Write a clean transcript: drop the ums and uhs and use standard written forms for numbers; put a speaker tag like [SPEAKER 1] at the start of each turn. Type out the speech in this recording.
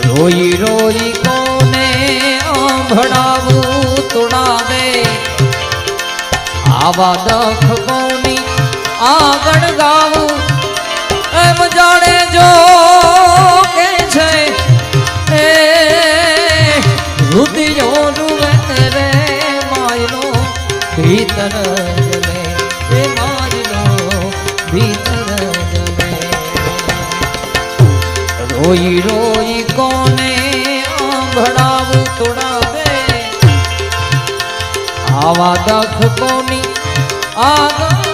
[SPEAKER 1] રોઈ રોઈ કોને આંભળાવું તોડાવે આવા દખ કોની આગળ ગાવું એમ જાણે જો કે છે એ રુદિયો રૂવે રે માયનો ભીતર જલે એ માયનો ભીતર જલે રોઈ રોઈ કોને આંભળાવું તોડાવે આવા દખ કોની આગળ